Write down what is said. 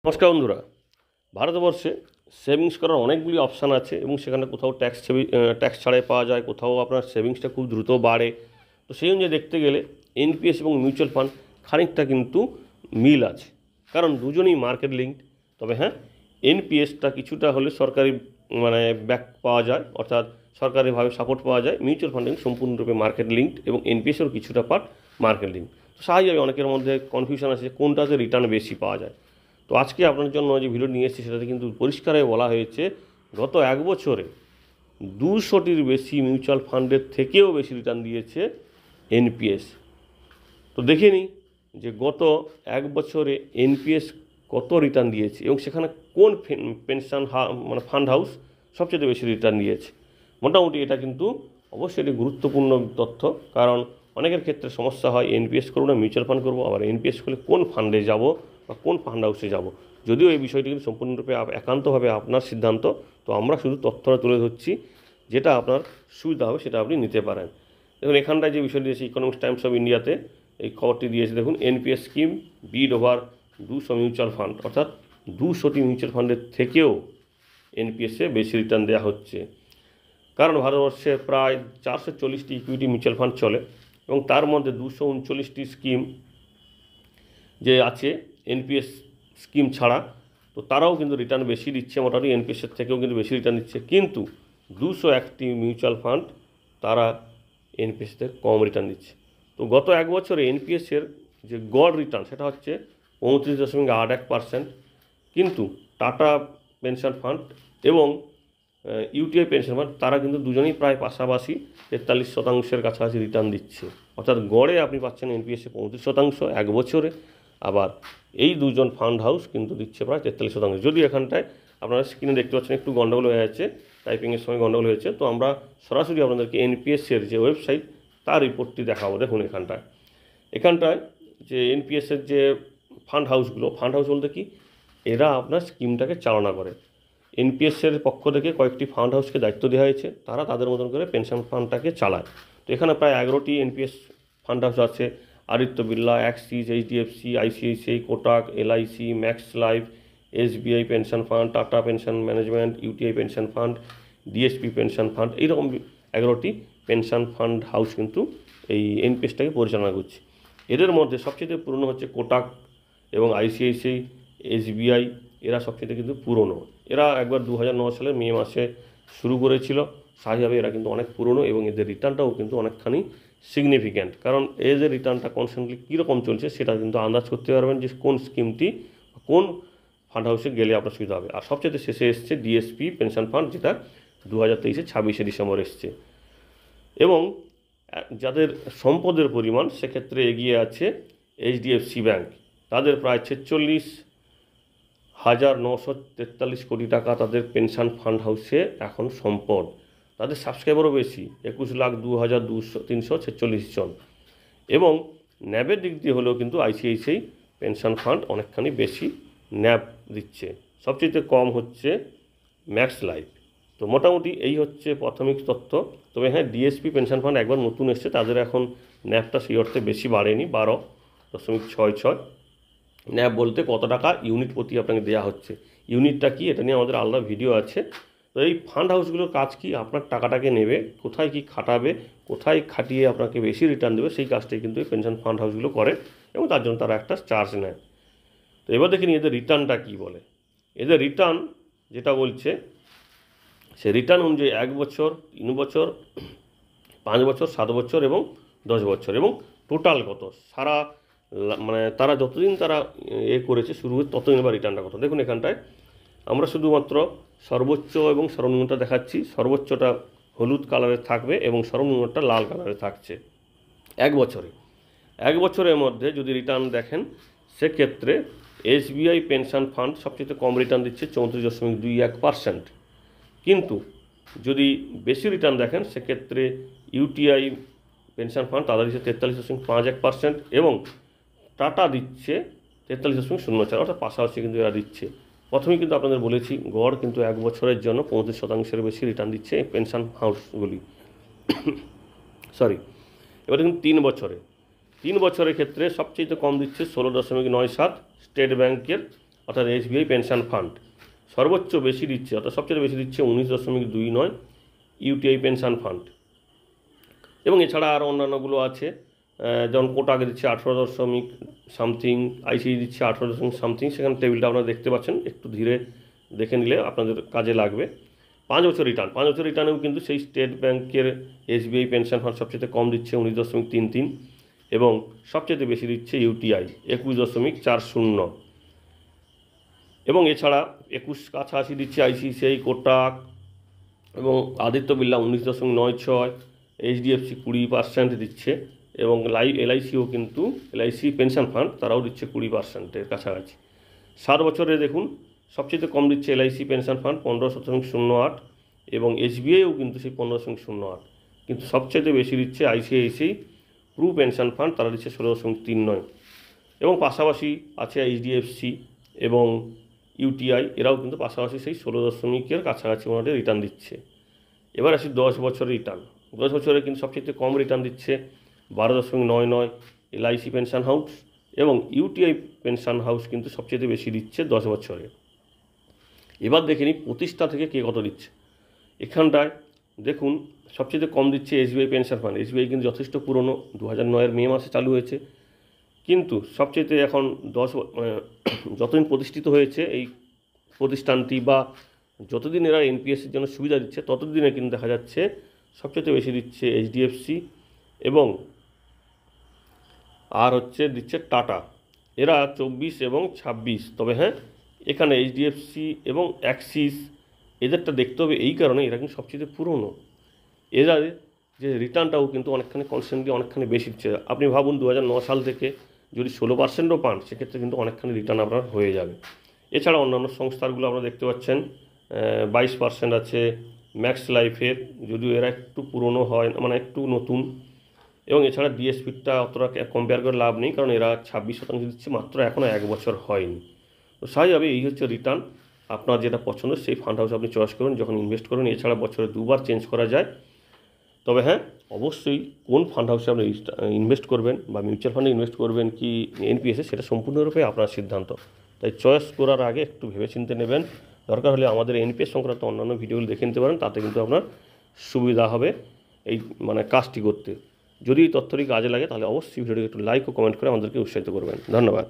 নমস্কার বন্ধুরা। ভারতবর্ষে সেভিংস করার অনেকগুলি অপশান আছে এবং সেখানে কোথাও ট্যাক্স ছাড়াই পাওয়া যায়, কোথাও আপনার সেভিংসটা খুব দ্রুত বাড়ে। তো সেই অনুযায়ী দেখতে গেলে এনপিএস এবং মিউচুয়াল ফান্ড খানিকটা কিন্তু মিল আছে, কারণ দুজনেই মার্কেট লিঙ্কড। তবে হ্যাঁ, এনপিএসটা কিছুটা হলে সরকারি ব্যাক পাওয়া যায়, অর্থাৎ সরকারিভাবে সাপোর্ট পাওয়া যায়। মিউচুয়াল ফান্ডিং সম্পূর্ণরূপে মার্কেট লিঙ্কড এবং এনপিএসেরও কিছুটা পার্ট মার্কেট লিঙ্ক। তো স্বাভাবিকভাবে অনেকের মধ্যে কনফিউশন আছে কোনটাতে রিটার্ন বেশি পাওয়া যায়। তো আজকে আপনার জন্য যে ভিডিও নিয়ে এসেছি সেটাতে কিন্তু পরিষ্কারভাবে বলা হয়েছে গত এক বছরে 200টির বেশি মিউচুয়াল ফান্ডের থেকেও বেশি রিটার্ন দিয়েছে এনপিএস। তো দেখে নিই যে গত এক বছরে এনপিএস কত রিটার্ন দিয়েছে এবং সেখানে কোন পেনশন ফান্ড হাউস সবচেয়ে বেশি রিটার্ন দিয়েছে। মোটামুটি এটা কিন্তু অবশ্যই একটি গুরুত্বপূর্ণ তথ্য, কারণ অনেকের ক্ষেত্রে সমস্যা হয় এনপিএস করবো না মিউচুয়াল ফান্ড করবো, আবার এনপিএস করলে কোন ফান্ডে যাব বা কোন ফান্ড হাউসে যাব। যদিও এই বিষয়টি কিন্তু সম্পূর্ণরূপে একান্তভাবে আপনার সিদ্ধান্ত, তো আমরা শুধু তথ্যটা তুলে ধরছি, যেটা আপনার সুবিধা হবে সেটা আপনি নিতে পারেন। দেখুন এখানটায় যে বিষয়টি দিয়েছে ইকোনমিক্স টাইমস অফ ইন্ডিয়াতে এই খবরটি দিয়েছে। দেখুন, এনপিএস স্কিম বিড ওভার 200 মিউচুয়াল ফান্ড, অর্থাৎ 200টি মিউচুয়াল ফান্ডের থেকেও এনপিএসে বেশি রিটার্ন দেওয়া হচ্ছে। কারণ ভারতবর্ষে প্রায় 440টি ইকুইটি মিউচুয়াল ফান্ড চলে এবং তার মধ্যে 239টি স্কিম যে আছে এনপিএস স্কিম ছাড়া, তো তারাও কিন্তু রিটার্ন বেশি দিচ্ছে, মোটামুটি এনপিএসের থেকেও কিন্তু বেশি রিটার্ন দিচ্ছে। কিন্তু 201টি মিউচুয়াল ফান্ড তারা এনপিএস থেকে কম রিটার্ন দিচ্ছে। তো গত এক বছরে এনপিএসের যে গড় রিটার্ন সেটা হচ্ছে 35.81%, কিন্তু টাটা পেনশন ফান্ড এবং ইউটিআই পেনশন ফান্ড তারা কিন্তু দুজনেই প্রায় পাশাপাশি 43% কাছাকাছি রিটার্ন দিচ্ছে। অর্থাৎ গড়ে আপনি পাচ্ছেন এনপিএসে 35% এক বছরে, আবার এই দুজন ফান্ড হাউস কিন্তু দিচ্ছে প্রায় 43%। যদি এখানটায় আপনারা স্ক্রিনে দেখতে পাচ্ছেন একটু গন্ডগোল হয়ে যাচ্ছে, টাইপিংয়ের সময় গন্ডগোল হয়েছে, তো আমরা সরাসরি আপনাদেরকে এনপিএসের যে ওয়েবসাইট তার রিপোর্টটি দেখাবো। দেখুন এখানটায় যে এনপিএসের যে ফান্ড হাউস বলতে কি, এরা আপনার স্কিমটাকে চালনা করে। এনপিএসের পক্ষ থেকে কয়েকটি ফান্ড হাউসকে দায়িত্ব দেওয়া হয়েছে, তারা তাদের মতন করে পেনশন ফান্ডটাকে চালায়। তো এখানে প্রায় 11টি এনপিএস ফান্ড হাউস আছে: Aditya Birla, Axis, HDFC, ICICI, Kotak, LIC, max life, SBI pension fund, tata pension management, UTI pension fund, DSP pension fund. এইরকম 11টি পেনশন ফান্ড হাউস কিন্তু এই এনপিএসটাকে পরিচালনা করছে। এদের মধ্যে সবচেয়ে পুরনো হচ্ছে কোটাক এবং আইসিআইসিআই, এসবিআই, এরা সবচেয়ে কিন্তু পুরনো। এরা একবার 2009 সালের মে মাসে শুরু করেছিল। স্বাভাবিকভাবে এরা কিন্তু অনেক পুরনো এবং এদের রিটার্নটাও কিন্তু অনেকখানি সিগনিফিক্যান্ট, কারণ এদের রিটার্নটা কনস্ট্যান্টলি কীরকম চলছে সেটা কিন্তু আন্দাজ করতে পারবেন যে কোন স্কিমটি কোন ফান্ড হাউসে গেলে আপনার সুবিধা হবে। আর সবচেয়ে শেষে এসছে ডিএসপি পেনশন ফান্ড, যেটা 2023-এর 26শে ডিসেম্বর এসছে। এবং যাদের সম্পদের পরিমাণ সেক্ষেত্রে এগিয়ে আছে এইচডিএফসি ব্যাংক। তাদের প্রায় 46,943 কোটি টাকা তাদের পেনশন ফান্ড হাউসে এখন সম্পদ। তাদের সাবস্ক্রাইবারও বেশি, 21,02,346 জন। এবং ন্যাবের দিক দিয়ে হলেও কিন্তু আইসিআইসিআই পেনশন ফান্ড অনেকখানি বেশি ন্যাব দিচ্ছে। সবচেয়ে কম হচ্ছে ম্যাক্স লাইফ। তো মোটামুটি এই হচ্ছে প্রাথমিক তথ্য। তবে হ্যাঁ, ডিএসপি পেনশন ফান্ড একবার নতুন এসছে, তাদের এখন ন্যাবটা সেই অর্থে বেশি বাড়েনি, 12.66। ন্যাব বলতে কত টাকা ইউনিট প্রতি আপনাকে দেওয়া হচ্ছে, ইউনিটটা কি এটা নিয়ে আমাদের আলাদা ভিডিও আছে। তো এই ফান্ড হাউসগুলোর কাজ কি, আপনার টাকাটাকে নেবে, কোথায় কি খাটাবে, কোথায় খাটিয়ে আপনাকে বেশি রিটার্ন দেবে, সেই কাজটাই কিন্তু এই পেনশন ফান্ড হাউসগুলো করে এবং তার জন্য তারা একটা চার্জ নেয়। তো এবার দেখিনি এদের রিটার্নটা কী বলে। এদের রিটার্ন যেটা বলছে, সে রিটার্ন অনুযায়ী 1 বছর, 3 বছর, 5 বছর, 7 বছর এবং 10 বছর, এবং টোটাল কত সারা তারা যতদিন তারা করেছে শুরু হয়ে ততদিন বা রিটার্নটা কত। দেখুন এখানটায় আমরা শুধুমাত্র সর্বোচ্চ এবং সর্বনিম্নটা দেখাচ্ছি। সর্বোচ্চটা হলুদ কালারের থাকবে এবং সর্বনিম্নটা লাল কালারে থাকছে। 1 বছরের মধ্যে যদি রিটার্ন দেখেন, সেক্ষেত্রে এসবিআই পেনশন ফান্ড সবচেয়ে কম রিটার্ন দিচ্ছে 34.21%। কিন্তু যদি বেশি রিটার্ন দেখেন, সেক্ষেত্রে ইউটিআই পেনশন ফান্ড তাদের দিচ্ছে 43.51% এবং টাটা দিচ্ছে 43.04, অর্থাৎ পাশাপাশি কিন্তু এরা দিচ্ছে। প্রথমেই কিন্তু আপনাদের বলেছি গড় কিন্তু 1 বছরের জন্য 35%-এর বেশি রিটার্ন দিচ্ছে এই পেনশন হাউসগুলি। এবার দেখুন 3 বছরের ক্ষেত্রে সবচেয়ে কম দিচ্ছে 16.97 স্টেট ব্যাংকের অর্থাৎ এসবিআই পেনশন ফান্ড সর্বোচ্চ বেশি দিচ্ছে, অর্থাৎ সবচেয়ে বেশি দিচ্ছে 19.29 ইউটিআই পেনশন ফান্ড। এবং এছাড়া আরও অন্যান্যগুলো আছে, যেমন কোটাকে দিচ্ছে 18.সামথিং, আইসিআই দিচ্ছে 18.সামথিং। সেখানে টেবিলটা আপনারা দেখতে পাচ্ছেন, একটু ধীরে দেখে নিলে আপনাদের কাজে লাগবে। 5 বছর রিটার্ন, 5 বছর রিটার্নেও কিন্তু সেই স্টেট ব্যাংকের এসবিআই পেনশন ফান্ড সবচেয়ে কম দিচ্ছে 19.33, এবং সবচেয়ে বেশি দিচ্ছে ইউটিআই 21.40। এবং এছাড়া 21 কাছাকাছি দিচ্ছে আইসিআইসিআই, কোটাক এবং আদিত্য বিড়লা 19.96, এইচডিএফসি 20% দিচ্ছে, এবং এলআইসিও কিন্তু এলআইসি পেনশন ফান্ড তারাও দিচ্ছে 20%-এর কাছাকাছি। 7 বছরে দেখুন সবচেয়ে কম দিচ্ছে এলআইসি পেনশন ফান্ড 15.08, এবং এসবিআইও কিন্তু সেই 15.08, কিন্তু সবচেয়ে বেশি দিচ্ছে আইসিআইসিআই প্রু পেনশন ফান্ড, তারা দিচ্ছে 16.39। এবং পাশাপাশি আছে এইচডিএফসি এবং ইউটিআই, এরাও কিন্তু পাশাপাশি সেই 16.এর কাছাকাছি ওনাদের রিটার্ন দিচ্ছে। এবার আসি 10 বছরের রিটার্ন। 10 বছরে কিন্তু সবচেয়ে কম রিটার্ন দিচ্ছে 12.99 এলআইসি পেনশন হাউস, এবং ইউটিআই পেনশন হাউস কিন্তু সবচেয়ে বেশি দিচ্ছে 10 বছরে। এবার দেখে নিই প্রতিষ্ঠা থেকে কে কত দিচ্ছে। এখানটায় দেখুন সবচেয়ে কম দিচ্ছে এসবিআই পেনশন ফান্ড। এসবিআই কিন্তু যথেষ্ট পুরনো, 2009-এর মে মাসে চালু হয়েছে, কিন্তু সবচেয়ে এখন যতদিন প্রতিষ্ঠিত হয়েছে এই প্রতিষ্ঠানটি, বা যতদিন এরা এনপিএসের জন্য সুবিধা দিচ্ছে ততদিনে কিন্তু দেখা যাচ্ছে সবচেয়ে বেশি দিচ্ছে এইচডিএফসি, এবং আর দিচ্ছে টাটা, এরা 24 এবং 26। তবে হ্যাঁ, এখানে এইচডিএফসি এবং অ্যাক্সিস এদেরটা দেখতে হবে, এই কারণে এরা কিন্তু সবচেয়ে পুরনো। এরা যে রিটার্নটাও কিন্তু অনেকখানি কনস্ট্যান্টলি অনেকখানি বেশি দিচ্ছে। আপনি ভাবুন 2009 সাল থেকে যদি 16%ও পান, সেক্ষেত্রে কিন্তু অনেকখানি রিটার্ন আপনার হয়ে যাবে। এছাড়া অন্যান্য সংস্থাগুলো আপনারা দেখতে পাচ্ছেন 22% আছে ম্যাক্স লাইফের, যদিও এরা একটু পুরনো হয়, মানে একটু নতুন। এবং এছাড়া ডিএসপিটা অতটা কম্পেয়ার করে লাভ নেই, কারণ এরা 26% দিচ্ছে, মাত্র এখনও 1 বছর হয়নি। তো স্বাভাবিকভাবে এই হচ্ছে রিটার্ন। আপনার যেটা পছন্দ সেই ফান্ড হাউস আপনি চয়েস করুন যখন ইনভেস্ট করুন। এছাড়া বছরে 2বার চেঞ্জ করা যায়। তবে হ্যাঁ, অবশ্যই কোন ফান্ড হাউসে আপনি ইনভেস্ট করবেন, বা মিউচুয়াল ফান্ডে ইনভেস্ট করবেন কি এনপিএসে, সেটা সম্পূর্ণরূপে আপনার সিদ্ধান্ত। তাই চয়েস করার আগে একটু ভেবেচিন্তে নেবেন। দরকার হলে আমাদের এনপিএস সংক্রান্ত অন্যান্য ভিডিওগুলো দেখে নিতে পারেন, তাতে কিন্তু আপনার সুবিধা হবে এই কাজটি করতে। যদি এই তথ্যটি কাজে লাগে তাহলে অবশ্যই ভিডিওটিকে একটু লাইক ও কমেন্ট করে আমাদেরকে উৎসাহিত করবেন। ধন্যবাদ।